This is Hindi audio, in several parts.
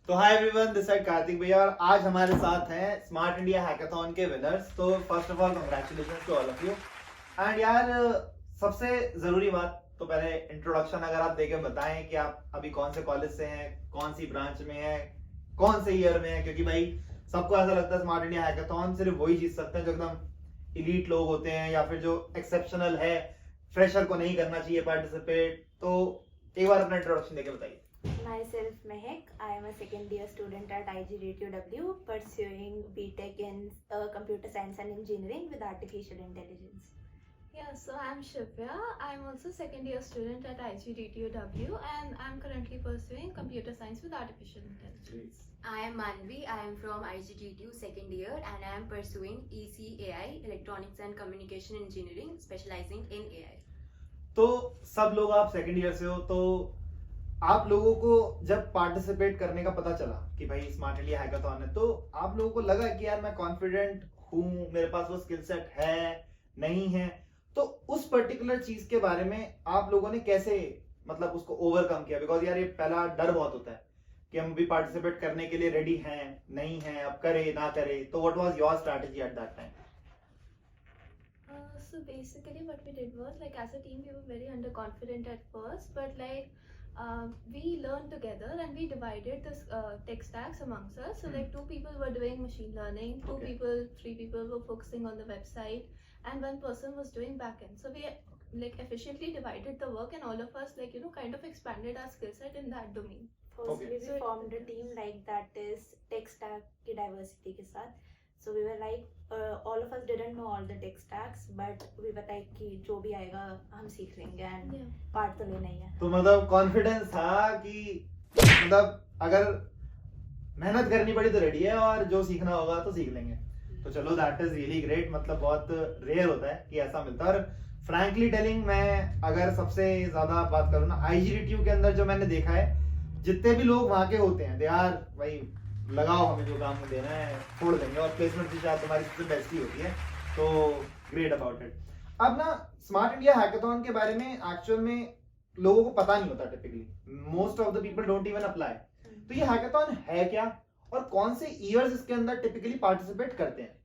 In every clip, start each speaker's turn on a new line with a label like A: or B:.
A: तो hi everyone, this side Kartik भैया और आज हमारे साथ हैं स्मार्ट इंडिया हैकाथॉन के विनर्स। तो first of all congratulations to all of you. And यार, सबसे जरूरी बात तो पहले इंट्रोडक्शन अगर आप देके बताएं कि आप अभी कौन से कॉलेज से हैं, कौन सी ब्रांच में हैं, कौन से ईयर में हैं, क्योंकि भाई सबको ऐसा लगता है स्मार्ट इंडिया हैकाथॉन सिर्फ वही जीत सकते हैं जो एकदम इलीट लोग होते हैं या फिर जो एक्सेप्शनल है, फ्रेशर को नहीं करना चाहिए पार्टिसिपेट। तो एक बार अपना इंट्रोडक्शन देके बताइए।
B: Myself Mehak. I am a second year student at IGDTUW pursuing BTech in Computer Science and Engineering with Artificial Intelligence.
C: Yeah, so I'm Shivya. I'm also second year student at IGDTUW and I'm currently pursuing computer science with artificial intelligence.
D: I am Manvi. I am from IGTTU second year and I am pursuing ECAI Electronics and Communication Engineering specializing in AI.
A: तो सब लोग आप सेकंड ईयर से हो, तो आप लोगों को जब पार्टिसिपेट करने का पता चला कि भाई स्मार्ट इंडिया हैकाथॉन है, तो आप लोगों को लगा कि यार मैं कॉन्फिडेंट हूँ, मेरे पास वो स्किल सेट है नहीं है? तो उस पर्टिकुलर चीज के बारे में आप लोगों ने कैसे मतलब उसको ओवरकम किया? बिकॉज यार ये पहला डर बहुत होता है कि हम भी पार्टिसिपेट करने के लिए रेडी हैं नहीं हैं, अब करे ना करे। तो what was your strategy at that time?
C: So basically what we did was, like, as a team we were very underconfident at first, but we learned together and we divided this tech stacks amongst us. So like 2 people were doing machine learning, 3 people were focusing on the website, and 1 person was doing backend. So we like efficiently divided the work and all of us kind of expanded our skill set in that domain.
B: Firstly,
C: So
B: we formed a team like that is tech stack की diversity के साथ. So we were like, all of us didn't know all the tech stacks, but we were like कि जो भी आएगा हम सीख लेंगे and part तो लेना ही है.
A: तो मतलब कॉन्फिडेंस था कि मतलब अगर मेहनत करनी पड़ी तो रेडी है और जो सीखना होगा तो सीख लेंगे। तो चलो, दैट इज रियली ग्रेट। मतलब बहुत रेयर होता है कि ऐसा मिलता है। और फ्रैंकली टेलिंग, मैं अगर सबसे ज्यादा बात करूँ ना, आईजीडीटीयू के अंदर जो मैंने देखा है, जितने भी लोग वहां के होते हैं, दे आर भाई लगाओ, हमें जो काम देना है छोड़ देंगे, और प्लेसमेंट की शायद तुम्हारी सबसे बेस्ट ही होती है। तो ग्रेट अबाउट इट। अब ना, स्मार्ट इंडिया हैकाथॉन के बारे में एक्चुअल में लोगों को पता नहीं होता typically. Most of the people don't even apply. तो ये हैकाथॉन है क्या और कौन से ईयर्स इसके अंदर टिपिकली पार्टिसिपेट करते हैं?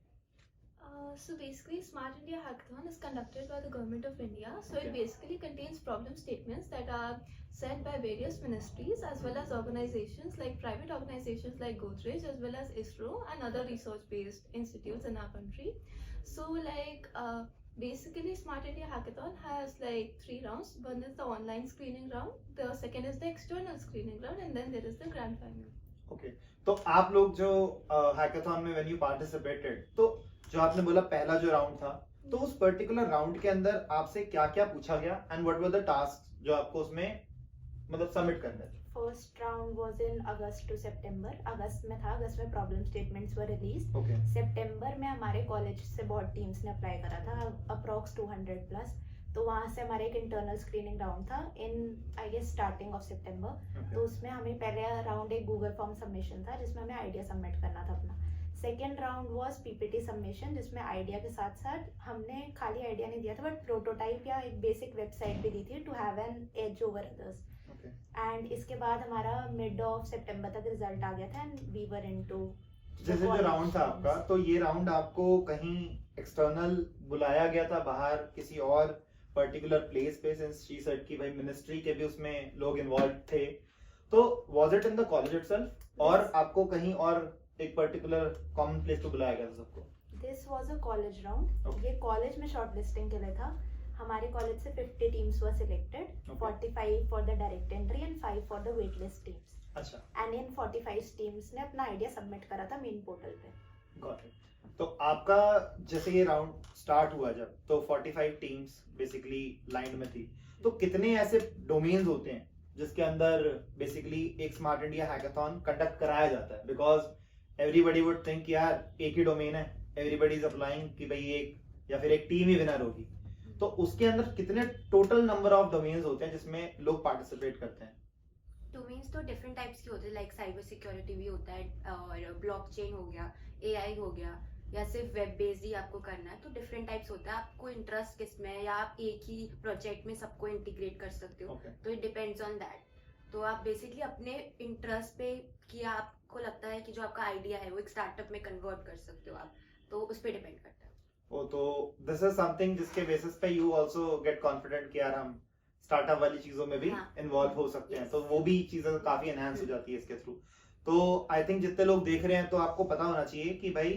C: So basically, Smart India Hackathon is conducted by the Government of India. So it basically contains problem statements that are set by various ministries as well as organizations, like private organizations like Godrej, as well as ISRO and other research-based institutes in our country. So basically, Smart India Hackathon has like 3 rounds. One is the online screening round, the second is the external screening round, and then there is the grand final.
A: Okay. तो आप लोग जो हैकाथॉन में व्हेन यू पार्टिसिपेटेड, तो जो आपने बोला पहला जो राउंड था, तो उस पर्टिकुलर राउंड के अंदर आपसे क्या क्या पूछा गया and what were the task जो आपको उसमें मतलब सबमिट करना है?
B: First round was in August to September. अगस्त में था, अगस्त में problem statements were released.
A: Okay.
B: सितंबर में हमारे कॉलेज से बहुत टीम्स ने अप्लाई करा था, अप्रॉक्स 200 प्लस। तो वहाँ से हमारे एक इंटरनल स्क्रीनिंग राउंड था इन आई गेस स्टार्टिंग ऑफ सितंबर। तो उसमें हमें पहले राउंड एक गूगल फॉर्म सबमिशन था जिसमें हमें आइडिया सबमिट करना था अपना। Second round was PPT submission, जिसमें आइडिया के साथ साथ हमने खाली आइडिया नहीं दिया था बट प्रोटोटाइप या एक बेसिक वेबसाइट भी दी थी to have an edge over others. And इसके बाद हमारा मिड ऑफ सितंबर तक रिजल्ट आ गया था एंड वी वर इनटू
A: जैसे जो राउंड था आपका, तो ये राउंड आपको कहीं एक्सटर्नल बुलाया गया था बाहर किसी और पर्टिकुलर प्लेस पे, सिंस शी सेड कि भाई मिनिस्ट्री के भी उसमें लोग इन्वॉल्व थे, तो was it in the college itself और आपको कहीं और एक पर्टिकुलर कॉमन प्लेस पे बुलाया गया था सबको?
B: This was a college round. ये कॉलेज में शॉर्टलिस्टिंग के लिए था। हमारे कॉलेज से 50 teams were selected, 45 for the direct entry and 5 for the wait list teams.
A: अच्छा।
B: एंड इन 45 टीम्स ने अपना आइडिया सबमिट करा था मेन पोर्टल पे।
A: Got it. तो आपका जैसे ये राउंड स्टार्ट हुआ जब, तो 45 टीम्स बेसिकली लाइन में थी, तो कितने ऐसे डोमेन्स होते हैं जिसके अंदर बेसिकली एक स्मार्ट इंडिया हैकाथॉन कंडक्ट कराया जाता है? बिकॉज एवरीबडी वुड थिंक यार एक ही डोमेन है, एवरीबडी इज अप्लाइंग कि भाई एक या फिर एक टीम ही विनर होगी। तो उसके अंदर कितने टोटल नंबर ऑफ डोमेन्स होते हैं जिसमें लोग पार्टिसिपेट करते हैं?
D: डोमेन्स तो डिफरेंट टाइप्स के होते हैं, लाइक साइबर सिक्योरिटी भी होता है और ब्लॉकचेन हो गया, एआई हो गया, या सिर्फ वेब बेस्ड ही आपको करना है। तो डिफरेंट टाइप्स होता है, आपको इंटरेस्ट किस में है, या आप एक ही प्रोजेक्ट में सबको इंटीग्रेट कर सकते हो। तो इट डिपेंड्स ऑन दैट। तो आप बेसिकली अपने इंटरेस्ट पे कि आपको लगता है कि जो आपका आइडिया है वो एक स्टार्टअप में कन्वर्ट कर सकते हो आप, तो उस पर डिपेंड करता है।
A: वो तो दिस इज समथिंग जिसके बेसिस पे यू आल्सो गेट कॉन्फिडेंट कि यार हम स्टार्टअप वाली चीजों में भी इन्वॉल्व हो सकते हैं, तो वो भी चीजें काफी एनहांस हो जाती है इसके थ्रू। तो आई थिंक जितने लोग देख रहे हैं तो आपको पता होना चाहिए कि भाई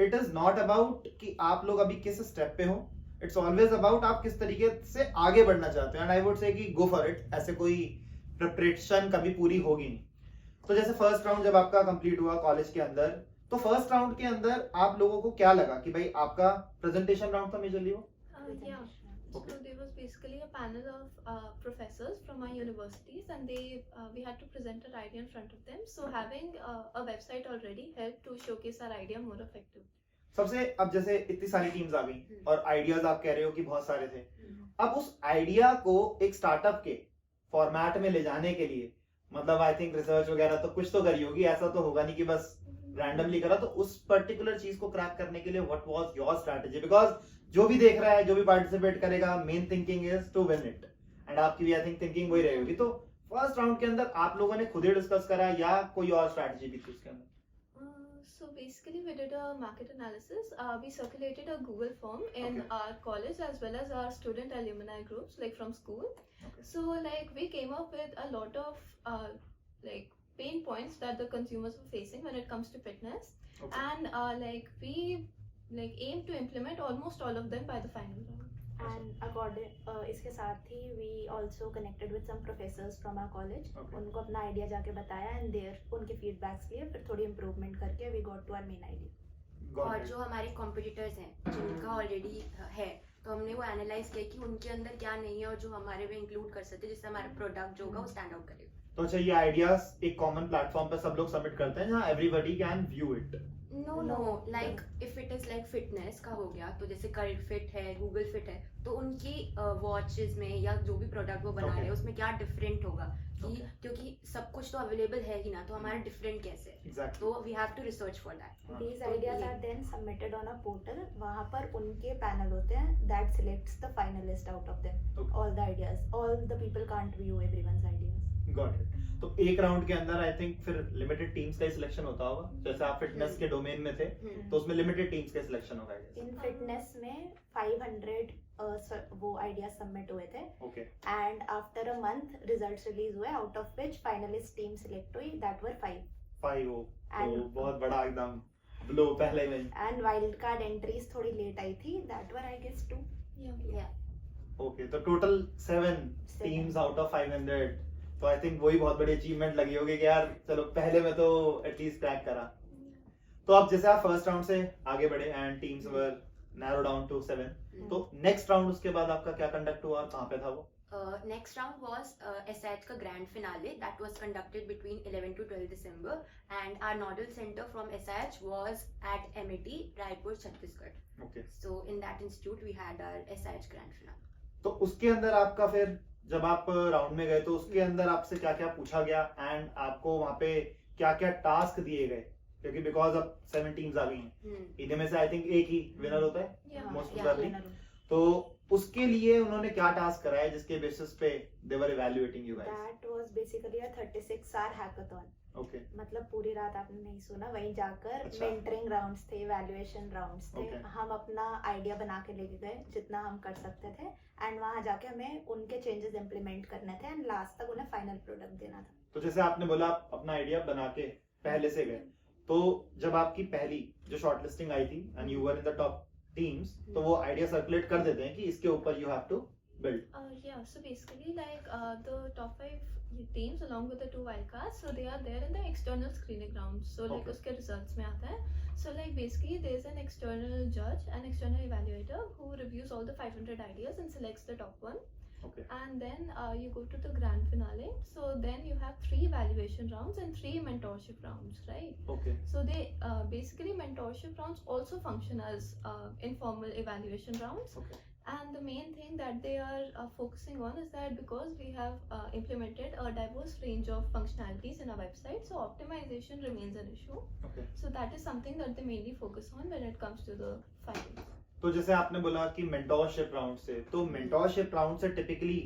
A: इट इज नॉट अबाउट कि आप लोग अभी किस स्टेप पे हो, इट्स ऑलवेज अबाउट आप किस तरीके से आगे बढ़ना चाहते हो। एंड आई वुड से कि गो फॉर इट, ऐसे कोई प्रिपरेशन कभी पूरी होगी नहीं। तो जैसे फर्स्ट राउंड जब आपका कंप्लीट हुआ कॉलेज के अंदर, तो फर्स्ट राउंड के अंदर आप लोगों को क्या लगा कि भाई आपका प्रेजेंटेशन राउंड था मेजरली वो?
C: Yeah. So there was basically a panel of professors from our universities, and we had to present our idea in front of them. So having a website already helped to showcase our idea more effectively.
A: सबसे अब जैसे इतनी सारी टीम्स आ गई और आइडियाज आप कह रहे हो कि बहुत सारे थे, अब उस आइडिया को एक स्टार्टअप के फॉर्मेट में ले जाने के लिए मतलब आई थिंक रिसर्च वगैरह तो कुछ तो करी होगी, ऐसा तो होगा नहीं कि बस रैंडमली करा। तो उस पर्टिकुलर चीज को क्रैक करने के लिए what was your strategy? Because जो भी देख रहा है, जो भी पार्टिसिपेट करेगा, main thinking is to win it, and आपकी भी आई थिंक थिंकिंग वही रहेगी। तो फर्स्ट राउंड के अंदर आप लोगों ने खुद ही डिस्कस करा या कोई और स्ट्रेटजी भी थी उसके अंदर?
C: So basically we did a market analysis. We circulated a Google form in our college as well as our student alumni groups, like from school. So like we came up with a lot of like pain points that the consumers were facing when it comes to fitness, and like we like aim to implement almost all of them by the final round.
B: And according इसके साथ ही we also connected with some professors from our college. उनको अपना आइडिया जाके बताया and their उनके फीडबैक्स लिए फिर थोड़ी इम्प्रूवमेंट करके we got to our main idea.
D: और जो हमारे कॉम्पिटिटर्स हैं जिनका ऑलरेडी है, तो हमने वो एनालाइज किया कि उनके अंदर क्या नहीं है और जो हमारे में इंक्लूड कर सकते हैं जिससे हमारा प्रोडक्ट जो होगा वो स्टैंड आउट करेगा।
A: तो अच्छा, ये आइडियाज एक कॉमन प्लेटफॉर्म पे सब लोग सबमिट करते हैं जहां everybody can view it?
D: Know like if it is like fitness का हो गया, तो जैसे कर्ल फिट है, गूगल फिट है, तो उनकी वॉचेस में या जो भी प्रोडक्ट वो बना रहे हैं उसमें क्या डिफरेंट होगा कि क्योंकि सब कुछ तो अवेलेबल है ही ना, तो हमारा डिफरेंट कैसे है,
A: Exactly.
D: तो we have to research for that.
B: These ideas are then submitted on a portal. वहाँ पर उनके पैनल होते हैं that selects the finalist out of them. All the ideas, all the people can't view everyone's ideas.
A: Got it. तो एक राउंड के अंदर आई थिंक फिर लिमिटेड टीम्स का ही सिलेक्शन होता होगा, जैसे आप फिटनेस के डोमेन में थे तो उसमें लिमिटेड टीम्स का सिलेक्शन होगा।
B: इन फिटनेस में 500 वो आइडिया सबमिट हुए थे,
A: okay,
B: and after a month results release हुए, out of which finalist team select हुई, दैट वर 5
A: हो तो बहुत बड़ा एकदम ब्लो पहले में।
B: एंड वाइल्ड कार्ड एंट्रीज थोड़ी लेट आई थी, that were I guess 2।
A: Okay, तो टोटल 7 टीम्स आउट ऑफ 500, तो आई थिंक वही बहुत बड़ी अचीवमेंट लगी होगी कि यार चलो पहले में तो एटलीस्ट क्रैक करा। तो अब जैसे आप फर्स्ट राउंड से आगे बढ़े and teams were narrow down to 7, तो नेक्स्ट राउंड उसके बाद आपका क्या कंडक्ट हुआ और कहाँ पे था वो?
D: Next round was SIH का grand finale that was conducted between 11 to 12 December, and our nodal center from SIH was at MET, Raipur, Chhattisgarh.
A: Okay.
D: So in that institute we had our SIH grand finale.
A: तो उसके अंदर आपका फिर जब आप राउंड में गए तो उसके अंदर आपसे क्या क्या पूछा गया एंड आपको वहाँ पे क्या क्या टास्क दिए गए? क्योंकि बिकॉज अब 7 टीम्स आ गई हैं, इनमें में से आई थिंक एक ही विनर होता है मोस्ट प्रोबेबली, तो उसके लिए उन्होंने क्या टास्क कराया जिसके बेसिस पे they were evaluating you guys?
B: That was basically a 36 hour hackathon.
A: Okay,
B: मतलब पूरी रात आपने नहीं सुना, वहीं जाकर मेंटरिंग राउंड्स थे, इवैल्यूएशन राउंड्स थे, हम अपना आइडिया बना के लेके गए जितना हम कर सकते थे, एंड वहां जाके हमें उनके चेंजेस इंप्लीमेंट करने थे एंड लास्ट तक उन्हें फाइनल प्रोडक्ट देना था।
A: तो जैसे आपने बोला आप अपना आइडिया बना के पहले से गए, तो जब आपकी पहली जो शॉर्टलिस्टिंग आई थी and you were in the top teams, तो वो आइडिया सर्कुलेट कर देते हैं कि इसके ऊपर you have to build?
C: Yeah, so basically like the top 5 teams along with the 2 wildcards, so they are there in the external screening round, so like उसके results में आता है, so like basically there is an external judge, an external evaluator who reviews all the 500 ideas and selects the top one.
A: Okay.
C: And then you go to the grand finale, so then you have 3 evaluation rounds and 3 mentorship rounds, right?
A: Okay.
C: So they basically mentorship rounds also function as informal evaluation rounds.
A: Okay.
C: And the main thing that they are focusing on is that because we have implemented a diverse range of functionalities in our website, so optimization remains an issue.
A: Okay.
C: So that is something that they mainly focus on when it comes to the finals.
A: तो जैसे आपने बोला कि मेंटोरशिप राउंड से, तो मेंटोरशिप राउंड से टिपिकली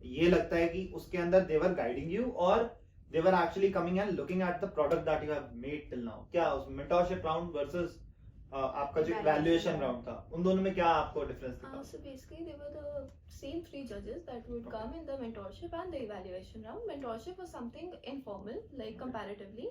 A: ये लगता है कि उसके अंदर दे वर गाइडिंग यू और they were actually coming and looking at the product that you have made till now? क्या उस मेंटरशिप राउंड वर्सेस आपका जो वैल्यूएशन राउंड था, उन दोनों में क्या आपको डिफरेंस दिखा?
C: So basically, they were the same three judges that would come in the mentorship and the evaluation round. Mentorship was something informal, like comparatively,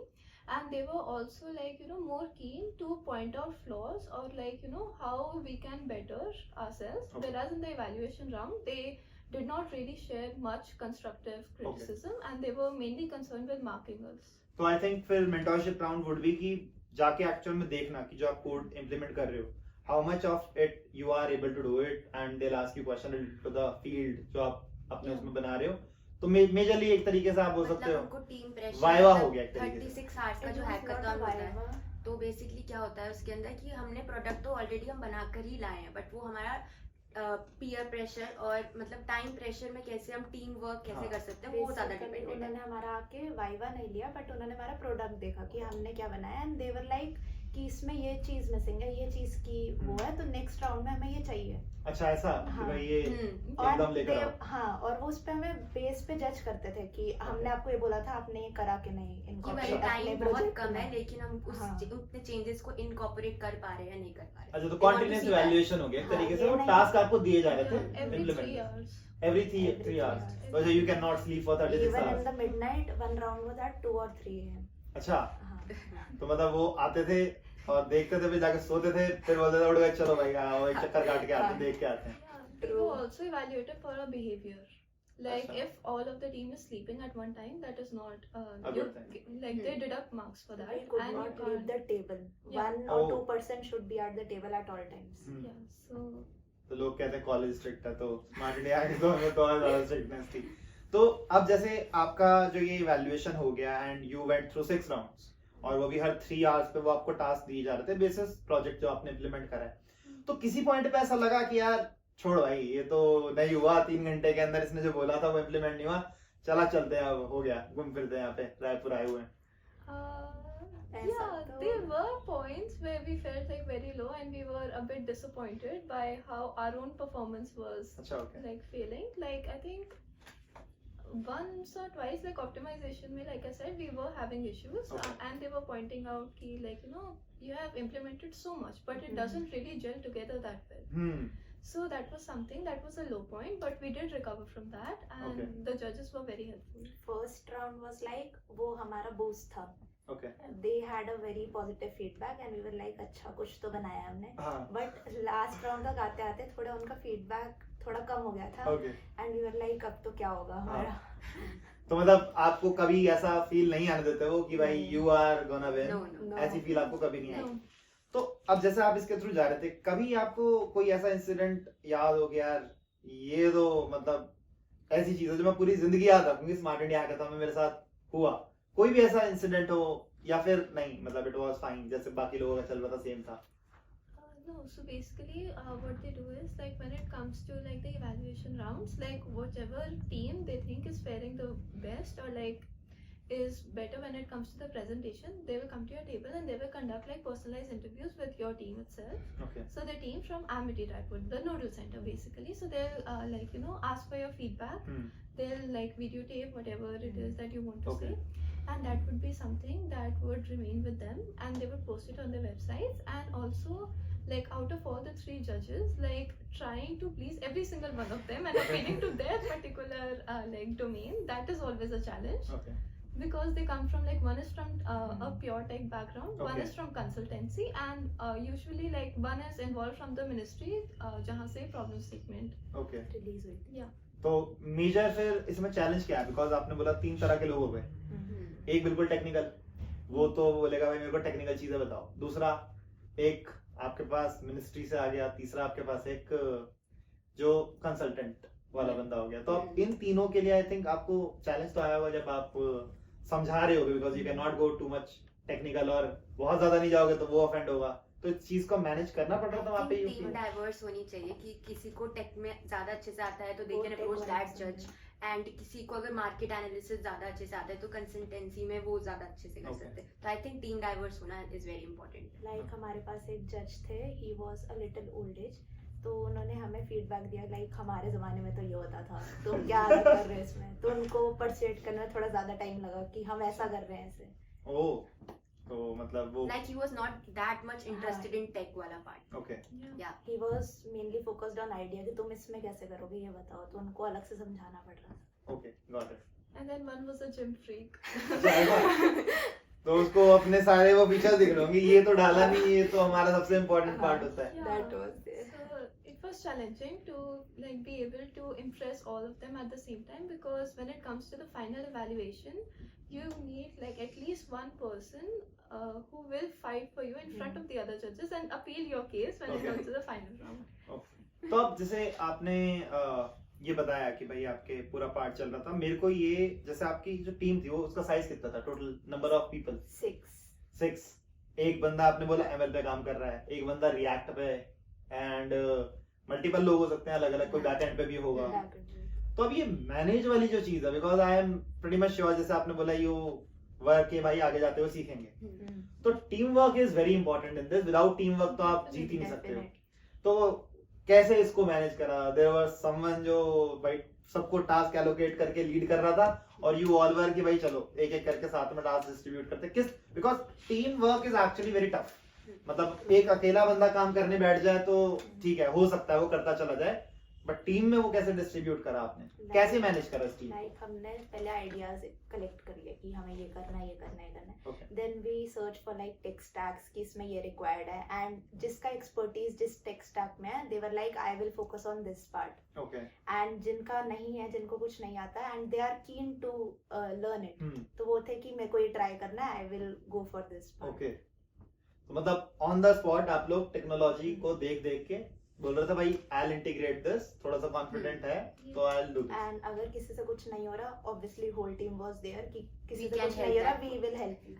C: and they were also like more keen to point out flaws or like how we can better ourselves.
A: Okay.
C: Whereas in the evaluation round, they did not really share much constructive criticism, and they were mainly concerned with marking us.
A: तो आई थिंक फिर मेंटरशिप राउंड वुड बी कि जाके एक्चुअल में देखना कि जो आप कोड इंप्लीमेंट कर रहे हो, how much of it you are able to do it, and they ask you question related to the field जो आप अपने उसमें बना रहे हो. तो मेजरली एक तरीके से आप बोल सकते हो
D: उनको टीम प्रेशर
A: वाइवा हो गया एक तरीके से.
D: 36 आवर्स का जो हैकाथॉन होता है, तो बेसिकली क्या होता है उसके अंदर कि हमने प्रोडक्ट तो ऑलरेडी हम बनाकर ही लाए हैं, बट वो हमारा पीयर प्रेशर और मतलब टाइम प्रेशर में कैसे हम टीम वर्क कैसे कर सकते हैं वो ज्यादा डिपेंडेंट है.
B: उन्होंने हमारा आके वाइवा नहीं लिया, बट उन्होंने हमारा प्रोडक्ट देखा कि हमने क्या बनाया, एंड दे वर लाइक कि इसमें ये चीज मिसिंग है, ये चीज की वो है, तो नेक्स्ट राउंड में हमें ये चाहिए.
A: अच्छा ऐसा कि भाई ये एकदम लेकर आओ.
B: हाँ, और वो उस पे हमें बेस पे जज करते थे कि हमने आपको ये बोला था, आपने ये करा के नहीं
D: कि
B: इनको
D: भाई टाइम बहुत कम है लेकिन हम उतने चेंजेस को इनकॉर्पोरेट कर पा रहे हैं या नहीं कर पा रहे.
A: अच्छा, तो कंटीन्यूअस इवैल्यूएशन हो गया एक तरीके से. वो टास्क आपको दिए जा रहे थे
C: Every 3
A: implement
C: hours.
A: every 3 hours. So you cannot sleep for 36
B: even in
A: hours.
B: The midnight one round was at 2 or 3 AM.
A: अच्छा,
B: हाँ.
A: तो मतलब वो आते थे और देखते थे, फिर जाके सोते थे, फिर बोलते थे उठ गए चलो भाई आओ एक चक्कर काट के आते हैं, देख के आते हैं.
C: They were also evaluated for our behavior. Like
A: Achha.
C: if all of the team is sleeping at one time, that is not
A: A
C: you,
A: good thing.
C: like they deduct marks for that.
B: We could
C: and
B: not
C: you
B: leave
C: can't.
B: the table.
C: Yeah.
B: 1 or
A: Oh.
C: 2%
B: should be at the table at all times.
C: Yeah, so
A: तो लोग कहते हैं कॉलेज स्ट्रिक्ट है, तो स्मार्ट इंडिया के तो हमें तो और ज्यादा स्ट्रिक्टनेस थी. तो अब जैसे आपका जो ये इवैल्यूएशन हो गया and you went through 6 rounds, और वो भी हर 3 आवर्स पे वो आपको टास्क दिए जा रहे थे बेसिस प्रोजेक्ट जो आपने इम्प्लीमेंट करा है. तो किसी पॉइंट पे ऐसा लगा कि यार छोड़ भाई ये तो नहीं हुआ, 3 घंटे के अंदर इसने जो बोला था वो इम्प्लीमेंट नहीं हुआ, चला चलते हैं, अब हो गया, घूम फिरते हैं यहाँ पे रायपुर आए हुए हैं.
C: yeah, there were points where we felt like very low and we were a bit disappointed by how our own performance was
A: अच्छा, okay.
C: like failing. Like I think once or twice, like optimization mein, like I said, we were having issues.
A: Okay.
C: And they were pointing out ki like you have implemented so much but it
B: Mhm.
C: doesn't really gel together that well. So that was something that was a low point, but we did recover from that and
A: Okay.
C: the judges were very helpful.
B: First round was like वो हमारा boost था.
A: Okay.
B: They had a very positive feedback and we were like अच्छा कुछ तो बनाया हमने.
A: हाँ.
B: But last round तक आते आते थोड़ा उनका feedback थोड़ा कम हो गया था.
A: Okay.
B: And we were like अब तो क्या होगा हमारा.
A: तो मतलब आपको कभी ऐसा फील नहीं आने देते वो कि भाई
B: नहीं.
A: You are gonna win,
D: No, no.
A: ऐसी फील आपको कभी नहीं आई?
C: No.
A: तो अब जैसे आप इसके थ्रू जा रहे थे, कभी आपको कोई ऐसा इंसिडेंट याद हो कि यार ये तो मतलब ऐसी चीज है जो मैं पूरी जिंदगी याद रखूंगी, स्मार्ट इंडिया हैकाथॉन में मेरे साथ हुआ, कोई भी ऐसा इंसिडेंट हो, या फिर नहीं मतलब इट वाज फाइन जैसे बाकी लोगों का चल रहा था सेम था?
C: No, so basically what they do is like when it comes to like the evaluation rounds, like whichever team they think is faring the best or like is better when it comes to the presentation, they will come to your table and they will conduct like personalized interviews with your team itself.
A: Okay.
C: So the team from Amity Raipur, the nodal center basically, so they'll like ask for your feedback. They'll like videotape whatever it is that you want to
A: Okay.
C: say, and that would be something that would remain with them and they would post it on their websites. And also like out of all the 3 judges, like trying to please every single one of them and appealing to their particular like domain, that is always a challenge.
A: Okay.
C: Because they come from like one is from a pure tech background, one
A: Okay.
C: is from consultancy, and usually like one is involved from the ministry jahan se problem statement
A: okay.
B: Release हुई थी.
C: yeah.
A: तो मेजर फिर इसमें चैलेंज क्या है? बिकॉज आपने बोला 3 तरह के लोग हो गए. एक बिल्कुल टेक्निकल, वो तो बोलेगा भाई मेरे को टेक्निकल चीजें बताओ. दूसरा एक आपके पास मिनिस्ट्री से आ गया. तीसरा आपके पास एक जो कंसल्टेंट वाला बंदा हो गया. तो अब इन तीनों के लिए आई थिंक आपको चैलेंज तो आया होगा जब आप समझा रहे होगे, because you can not go too much technical, और बहुत ज्यादा नहीं जाओगे तो वो ऑफेंड होगा. तो इस चीज को मैनेज करना पड़ रहा था वहाँ पे.
D: टीम डाइवर्स होनी चाहिए कि किसी को टेक में ज्यादा अच्छे से आता है तो दे
B: वो
D: कैन
B: tech
D: अप्रोच
B: वाला
D: दैट जज, एंड किसी को अगर मार्केट एनालिसिस ज्यादा अच्छे से आता है तो कंसल्टेंसी में वो ज्यादा अच्छे से कर
A: Okay.
D: सकते हैं. तो आई थिंक टीम डाइवर्स होना इज वेरी इंपॉर्टेंट.
B: Like हमारे पास एक जज थे, he was a little old age, तो उन्होंने हमें फीडबैक दिया लाइक हमारे ज़माने में तो ये होता था, तुम क्या अलग कर रहे हो इसमें। तो उनको परsuade करने में थोड़ा ज़्यादा टाइम लगा कि हम ऐसा कर रहे हैं ऐसे।
A: ओह, तो मतलब वो
D: Like he was not that much interested in tech वाला part.
A: Okay
D: Yeah.
B: He was mainly focused on idea कि तुम इसमें कैसे करोगे ये बताओ, तो उनको अलग से समझाना पड़ रहा था।
A: Okay got it.
C: And then one was a gym freak.
A: तो उसको अपने सारे वो फीचर्स दिख रहे होंगे, ये तो डाला नहीं, ये तो हमारा सबसे इम्पोर्टेंट पार्ट होता है।
B: That was there.
C: So it was challenging to like be able to impress all of them at the same time, because when it comes to the final evaluation, you need like at least one person who will fight for you in front of the other judges and appeal your case when it
A: Okay.
C: comes to the final round.
A: तो अब जैसे आपने ये बताया कि भाई आपके पूरा पार्ट चल रहा था, मेरे को ये जैसे आपकी जो टीम थी वो उसका साइज कितना था, टोटल नंबर ऑफ पीपल? 6। एक बंदा आपने बोला ML पे काम कर रहा है, एक बंदा रिएक्ट पे, एंड मल्टीपल लोग हो सकते हैं अलग अलग, कोई बैकएंड पे भी होगा। तो अब ये मैनेज वाली जो चीज है, because I am pretty much sure जैसे आपने बोला यू वर्क के भाई आगे जाते हुए सीखेंगे, तो team work is very important in this. Without team work तो आप जीत ही नहीं सकते हो। तो कैसे इसको मैनेज करा? देयर वाज समवन जो भाई सबको टास्क एलोकेट करके लीड कर रहा था, और यू ऑल वर कि भाई चलो एक एक करके साथ में टास्क डिस्ट्रीब्यूट करते किस, because team work is actually very tough. मतलब एक अकेला बंदा काम करने बैठ जाए तो ठीक है, हो सकता है वो करता चला जाए, बट टीम में वो कैसे डिस्ट्रीब्यूट करा आपने, कैसे मैनेज करा इस टीम?
B: लाइक हमने पहले आइडियाज कलेक्ट कर लिए कि हमें ये करना है, ये करना है, ये करना है।
A: Okay.
B: Then we search for like tech stacks कि इसमें ये रिक्वायर्ड है, एंड जिसका एक्सपर्टीज जिस टेक स्टैक में है they were like I will focus on this part.
A: Okay.
B: And जिनका नहीं है, जिनको कुछ नहीं आता है and they are keen to learn it, तो वो थे कि मेरे को ये ट्राई करना है, I will go for this part.
A: Okay, तो मतलब ऑन द स्पॉट आप लोग टेक्नोलॉजी को देख देख के बोल रहे थे भाई आई विल इंटीग्रेट दिस, थोड़ा सा कॉन्फिडेंट है तो I will do this.
B: And अगर किसी से कुछ नहीं हो रहा, obviously whole team was there कि किसी
D: We
B: से
D: can
B: कुछ
D: help
B: नहीं हो रहा,
D: that.
B: We will help you.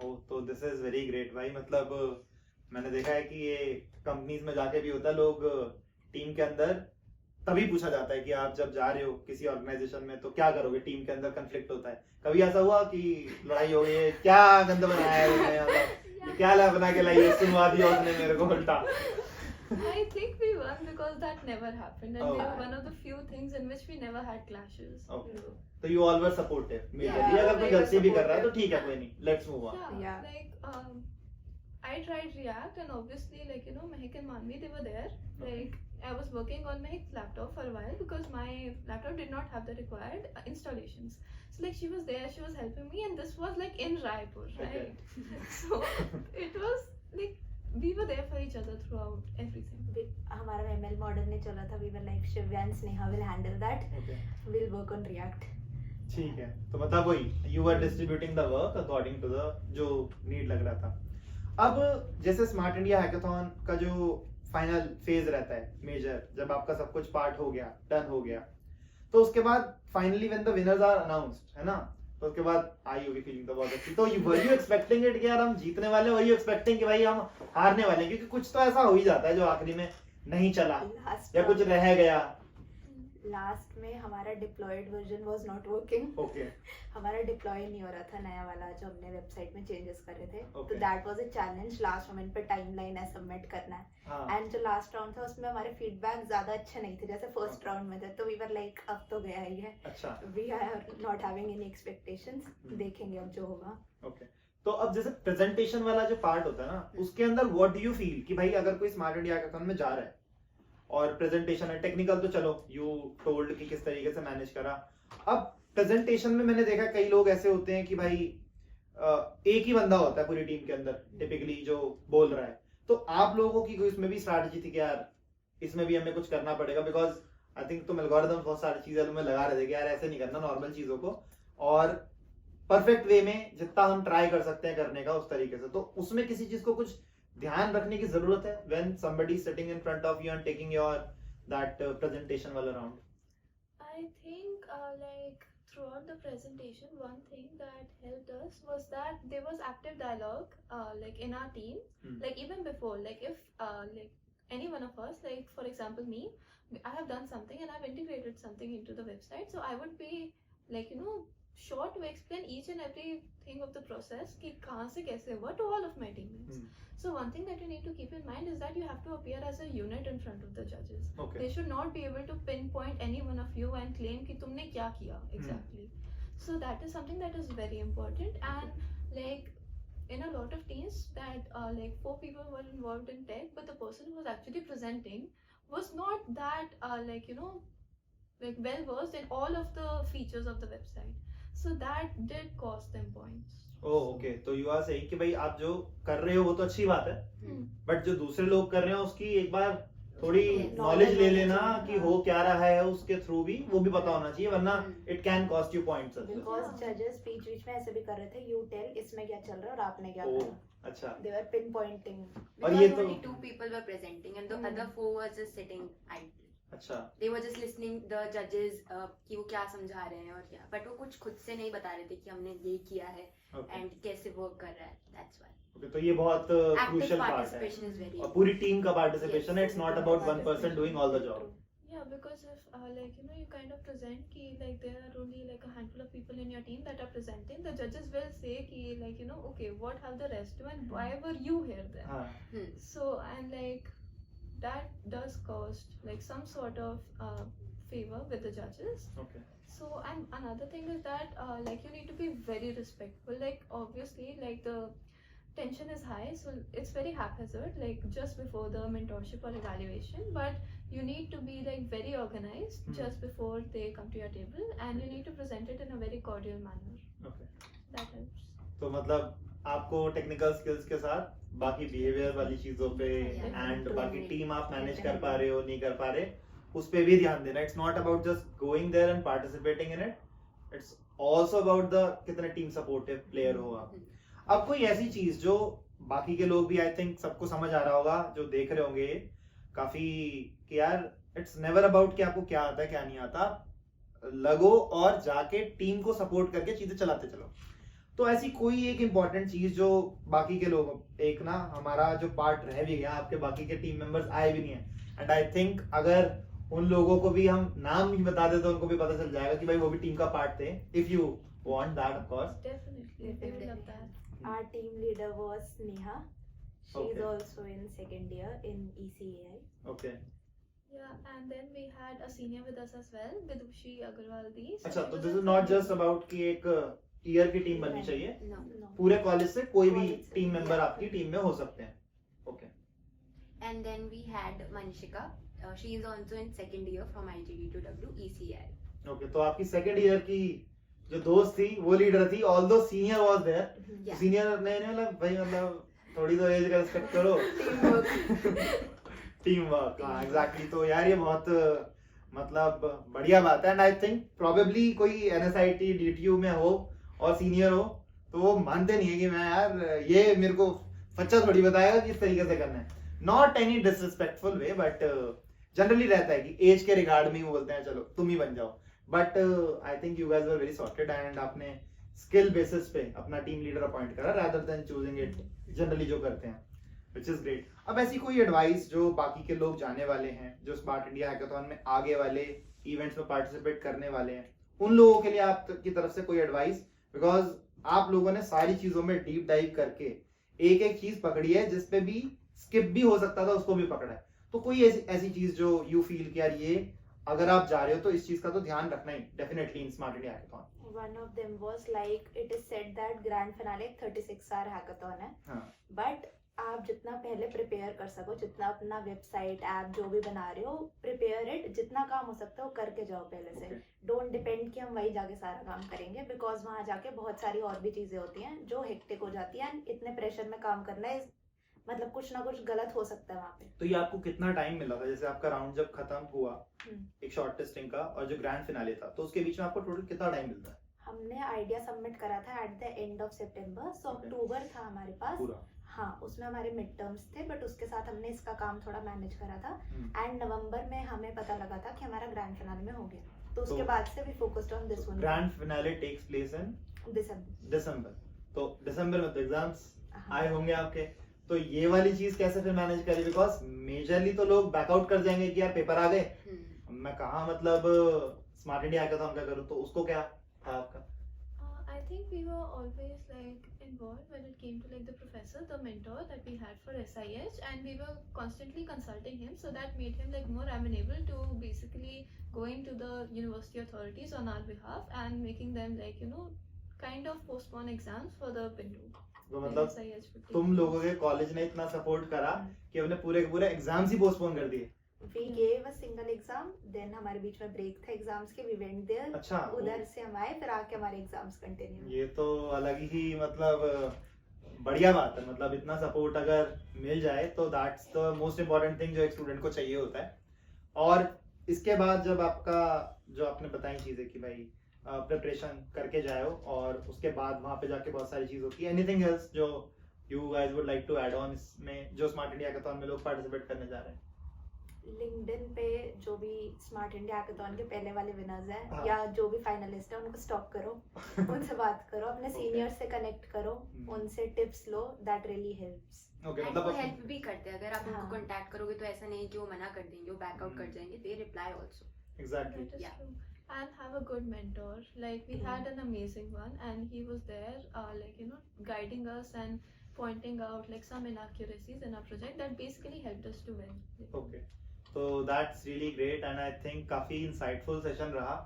A: Oh, तो दिस इज वेरी ग्रेट भाई। मतलब मैंने देखा है कि ये कंपनीज में जाके भी होता है, लोग टीम के अंदर तभी पूछा जाता है कि आप जब जा रहे हो किसी ऑर्गेनाइजेशन में तो क्या करोगे, टीम के अंदर कंफ्लिक्ट होता है, कभी ऐसा हुआ कि लड़ाई हो गई है, क्या गंद बनाया है उसने, मतलब ये क्या ला बना के लाई है, सुनवा दिया उसने मेरे को उल्टा?
C: I think we won because that never happened, and
A: Oh.
C: they were one of the few things in which we never had clashes.
A: Okay. तो you always supportive majorly,
C: Yeah,
A: अगर कोई
C: very
A: गलती भी कर रहा है तो
C: supportive.
A: ठीक है कोई नहीं, let's move on.
C: Yeah,
B: Yeah.
C: like I tried React, and obviously, like, you know, Mehak and Manvi, they were there. Like, I was working on Mehak's laptop for a while because my laptop did not have the required installations. So like she was there, she was helping me, and this was like in Raipur, right? So it was like we were there for each other throughout everything.
B: हमारा ML मॉडल नहीं चला था, we were like Shivya and Sneha will handle that, will work on React.
A: ठीक है, तो मतलब वही you are distributing the work according to the जो नीड लग रहा था। अब जैसे स्मार्ट इंडिया हैकाथॉन का जो फाइनल फेज रहता है मेजर, जब आपका सब कुछ पार्ट हो गया, डन हो गया, तो उसके बाद finally when the winners are announced, है ना, तो उसके बाद I you be feeling the बहुत अच्छी, तो वर यू एक्सपेक्टिंग इट कि यार हम जीतने वाले, वर यू एक्सपेक्टिंग कि भाई हम हारने वाले, क्योंकि कुछ तो ऐसा हो ही जाता है जो आखिरी में नहीं चला या कुछ रह गया।
B: लास्ट में हमारा deployed version was not working.
A: Okay,
B: हमारा डिप्लॉय नहीं हो रहा था नया वाला जो हमने वेबसाइट में चेंजेस करे थे, तो
A: Okay.
B: That was a challenge. Last moment पे टाइमलाइन है, सबमिट करना है,
A: हाँ,
B: एंड जो लास्ट राउंड था उसमें हमारे फीडबैक ज्यादा अच्छे नहीं थे जैसे फर्स्ट राउंड में थे, तो वी वर लाइक अब तो गया ही है,
A: अच्छा,
B: we are not having any expectations, देखेंगे अब जो होगा।
A: ओके। तो अब जैसे प्रेजेंटेशन वाला जो पार्ट होता है ना, उसके अंदर व्हाट डू यू फील कि भाई अगर कोई स्मार्ट इंडिया हैकाथॉन में जा रहा है और प्रेजेंटेशन है, टेक्निकल तो चलो यू टोल्ड कि किस तरीके से मैनेज करा, अब प्रेजेंटेशन में मैंने देखा कई लोग ऐसे होते हैं कि भाई एक ही बंदा होता है पूरी टीम के अंदर टिपिकली जो बोल रहा है, तो आप लोगों की कोई इसमें भी स्ट्रैटेजी थी कि यार इसमें भी हमें कुछ करना पड़ेगा, बिकॉज आई थिंक तुम एल्गोरिथम बहुत सारी चीजें तुम्हें लगा रहे थे कि यार ऐसे नहीं करना नॉर्मल चीजों को, और परफेक्ट वे में जितना हम ट्राई कर सकते हैं करने का उस तरीके से, तो उसमें किसी चीज को कुछ ध्यान रखने की जरूरत है when somebody sitting in front of you and taking your that presentation वाला round?
C: I think like throughout the presentation, one thing that helped us was that there was active dialogue like in our team. Like even before, like if like any one of us, like for example me, I have done something and I've integrated something into the website, so I would be like, you know, sure to explain each and every thing of the process कि कहाँ से कैसे हुआ to all of my teammates. So one thing that you need to keep in mind is that you have to appear as a unit in front of the judges.
A: Okay.
C: They should not be able to pinpoint any one of you and claim कि तुमने क्या किया exactly. So that is something that is very important. And like in a lot of teams that like 4 people were involved in tech, but the person who was actually presenting was not that like you know like well versed in all of the features of the website. So that did cost them points.
A: Okay, तो यू आर सेइंग कि भाई आप जो कर रहे हो वो तो अच्छी बात है, बट जो दूसरे लोग कर रहे हैं उसकी एक बार थोड़ी नॉलेज ले लेना कि हो क्या रहा है, उसके थ्रू भी वो भी पता होना चाहिए, वरना it can cost you points.
B: Because जजेस बीच बीच में ऐसे भी कर रहे थे, यू टेल इसमें क्या चल रहा है और आपने क्या करा।
A: अच्छा,
B: दे वर पिन पॉइंटिंग।
A: और
D: Because
A: ये तो
D: only 2 people were presenting and the other 4 were just sitting idly.
A: अच्छा,
D: They were just listening the judges कि वो क्या समझा रहे हैं और क्या, but वो कुछ खुद से नहीं बता रहे थे कि हमने ये किया है
A: ओके
D: and कैसे वर्क कर रहा है. That's why
A: ओके, तो ये बहुत
D: active
A: क्रूशियल पार्ट है
D: participation is very
A: और पूरी टीम का पार्टिसिपेशन है, it's not about one person doing all the job.
C: Yeah, because if like you know you kind of present ki like there are only like a handful of people in your team that are presenting, the judges will say ki like you know okay what have the rest do and why were you here then?
A: हाँ,
C: So and like that does cost like some sort of favor with the judges.
A: Okay
C: So and another thing is that like you need to be very respectful. Like obviously like the tension is high, so it's very haphazard like just before the mentorship or evaluation, but you need to be like very organized just before they come to your table, and you need to present it in a very cordial manner.
A: Okay,
C: That helps.
A: तो मतलब आपको टेक्निकल स्किल्स के साथ बाकी बिहेवियर वाली चीजों पे एंड बाकी टीम आप मैनेज कर पा रहे हो नहीं कर पा रहे, उस पे भी ध्यान देना। It's not about just going there and participating in it, it's also about the कितने टीम सपोर्टिव प्लेयर हो आप। अब कोई ऐसी चीज जो बाकी के लोग भी आई थिंक सबको समझ आ रहा होगा, जो देख रहे होंगे काफी कि यार इट्स नेवर अबाउट कि आपको क्या आता है क्या नहीं आता, लगो और जाके टीम को सपोर्ट करके चीजें चलाते चलो। तो ऐसी कोई एक इम्पॉर्टेंट चीज जो बाकी के लोग, एक ना हमारा जो पार्ट रह भी गया, आपके बाकी के टीम मेंबर्स आए भी नहीं है, एंड आई थिंक अगर उन लोगों को भी हम नाम नहीं बता दे तो उनको भी पता चल जाएगा कि भाई वो भी टीम का पार्ट थे, if you want that of course.
C: Definitely, they will love that.
B: Our team leader was Neha. She is
A: Okay.
B: also in second year in ECAI.
A: Okay,
C: Yeah, and then we had a senior with us as well, Vidushi Agarwal Di. So
A: अच्छा,
C: she
A: तो
C: was
A: this
C: a
A: is not
C: third
A: just
C: year.
A: About कि एक ईयर की टीम बननी चाहिए,
D: no.
B: No.
A: पूरे कॉलेज से कोई भी
B: College से,
A: टीम मेंबर
B: yeah.
A: आपकी टीम में हो सकते हैं। Okay,
D: And then we had Manishika. She is also in second year from IGD to WECI.
A: Okay, तो आपकी सेकंड ईयर की जो दोस्त थी वो लीडर थी, although senior was there.
D: Yeah.
A: Senior नहीं नहीं मतलब भाई मतलब थोड़ी तो एज का रिस्पेक्ट करो। टीम वर्क, हाँ एग्जैक्टली। तो यार ये बहुत मतलब बढ़िया बात है, एंड आई थिंक प्रोबेबली कोई एनएसआईटी डीटीयू में हो और सीनियर हो तो वो मानते नहीं है कि मैं यार ये मेरे को बच्चा थोड़ी बताएगा कि इस तरीके से करना है। Not any disrespectful way, but generally रहता है कि एज के रिगार्ड में ही वो बोलते हैं चलो तुम ही बन जाओ, but I think you guys were very sorted and आपने स्किल बेसिस पे अपना टीम लीडर अपॉइंट करा rather than choosing it generally जो करते हैं, व्हिच इज ग्रेट। अब ऐसी कोई एडवाइस जो बाकी के लोग जाने वाले हैं, जो स्मार्ट इंडिया हैकाथॉन में आगे वाले इवेंट्स में पार्टिसिपेट करने वाले हैं, उन लोगों के लिए आप की तरफ से कोई एडवाइस, बिकॉज आप लोगों ने सारी चीजों में डीप डाइव करके एक एक चीज पकड़ी है, जिसपे भी स्किप भी हो सकता था उसको भी पकड़ा है। तो कोई ऐसी चीज जो यू फील कि यार ये अगर आप जा रहे हो तो इस चीज का तो ध्यान रखना ही definitely in smart India hackathon.
B: One of them was like it is said that grand finale 36-hour hackathon है,
A: हाँ,
B: but आप जितना पहले प्रिपेयर कर सको, जितना अपना वेबसाइट ऐप जो भी बना रहे हो प्रिपेयर इट, जितना काम हो सकता है वो करके जाओ पहले से।
A: Okay.
B: डोंट डिपेंड कि हम वही जाके सारा काम करेंगे, बिकॉज वहां जाके बहुत सारी और भी चीजें होती हैं जो हेक्टिक हो जाती है, एंड इतने प्रेशर में काम करना है मतलब कुछ ना कुछ गलत हो सकता है वहाँ पे।
A: तो ये आपको कितना टाइम मिला था, जैसे आपका राउंड जब खत्म हुआ एक शॉर्ट टेस्टिंग का और जो ग्रैंड फिनाले था, तो उसके बीच में आपको टोटल कितना टाइम मिलता है?
B: हमने आइडिया सबमिट करा था at the end of September, so
A: Okay.
B: अक्टूबर था हमारे पास।
A: पूरा
B: हाँ, उसमें हमारे मिड टर्म्स थे, बट उसके साथ हमने इसका काम थोड़ा मैनेज करा था,
A: हम्म।
B: एंड नवंबर में हमें पता लगा था कि हमारा ग्रैंड फिनाले में हो गया, तो उसके
A: तो
B: बाद से we focused on this one.
A: Grand finale takes place in
B: December.
A: दिसंबर, तो दिसंबर में तो एग्जाम्स
B: हाँ।
A: आए होंगे आपके, तो ये वाली चीज कैसे फिर मैनेज करी? बिकॉज मेजरली तो लोग बैकआउट कर जाएंगे कि यार पेपर आ गए, मैं कहा मतलब स्मार्ट इंडिया हैकाथॉन का करूं, तो उसको क्या था आपका?
C: think we were always like involved when it came to like the professor, the mentor that we had for SIH, and we were constantly consulting him, so that made him like more amenable to basically going to the university authorities on our behalf and making them like kind of postpone exams for the Bindu.
A: तो मतलब
C: SIH 15.
A: तुम लोगों के कॉलेज ने इतना सपोर्ट करा कि हमने पूरे के पूरे एग्जाम्स ही पोस्टपोन कर दिए।
B: We gave a single exam, then हमारे बीच में ब्रेक था एग्जाम्स के, we went there,
A: अच्छा,
B: उधर से हम आए, फिर आके हमारे एग्जाम्स कंटिन्यू।
A: ये तो अलग ही मतलब बढ़िया बात है। मतलब इतना सपोर्ट अगर मिल जाए तो that's the most important thing जो एक स्टूडेंट को चाहिए होता है। और इसके बाद जब आपका जो आपने बताई चीजें कि भाई प्रिपरेशन करके जाओ और उसके बाद वहां पे जाके बहुत सारी चीज होती है, एनीथिंग एल्स जो you guys would like to add on इसमें जो स्मार्ट इंडिया हैकाथॉन में लोग पार्टिसिपेट करने जा रहे हैं?
B: लिंक्डइन पे जो भी स्मार्ट इंडिया हैकाथॉन के पहले वाले विनर्स हैं,
A: हाँ।
B: या जो भी फाइनलिस्ट है, उनको स्टॉक करो, उनसे बात करो, अपने सीनियर से कनेक्ट करो, उनसे tips low, that really helps.
A: Okay,
D: and
A: मतलब
D: वो हेल्प भी करते हैं। अगर आप उनको
B: हाँ।
D: कांटेक्ट करोगे तो ऐसा नहीं कि वो मना कर देंगे, वो बैक आउट कर जाएंगे, they reply also.
A: Exactly.
C: That is
D: Yeah.
C: true. And have a good mentor. Like we had an amazing one, and he was there, like guiding us and pointing out like some inaccuracies in our project that basically helped us to win.
A: Okay, तो that's really great and I think काफी इंसाइटफुल सेशन रहा।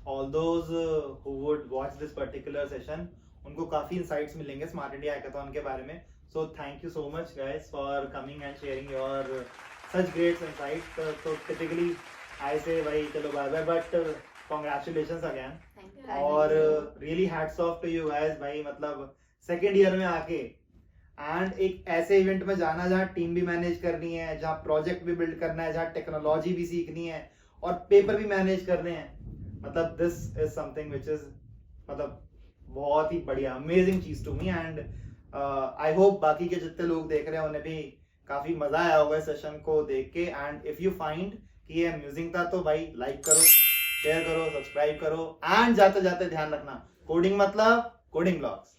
A: All those who would watch this particular session, उनको काफी इंसाइट्स मिलेंगे स्मार्ट इंडिया हैकाथॉन के बारे में। So thank you so much guys for coming and sharing your such great insights. तो टिपिकली आई से भाई चलो bye bye, but congratulations again
D: thank you.
C: Yeah.
A: और really hats off to you guys भाई। मतलब सेकेंड ईयर में आके एंड एक ऐसे इवेंट में जाना जहाँ टीम भी मैनेज करनी है, जहाँ प्रोजेक्ट भी बिल्ड करना है, जहाँ टेक्नोलॉजी भी सीखनी है और पेपर भी मैनेज करने हैं। मतलब this is something which is मतलब बहुत ही बढ़िया अमेजिंग चीज to me. And I hope बाकी के जितने लोग देख रहे हैं उन्हें भी काफी मजा आया होगा इस सेशन को देख के। एंड इफ यू फाइंड कि ये अम्यूजिंग था तो भाई लाइक करो, शेयर करो, सब्सक्राइब करो, एंड जाते जाते ध्यान रखना कोडिंग मतलब कोडिंग ब्लॉग्स।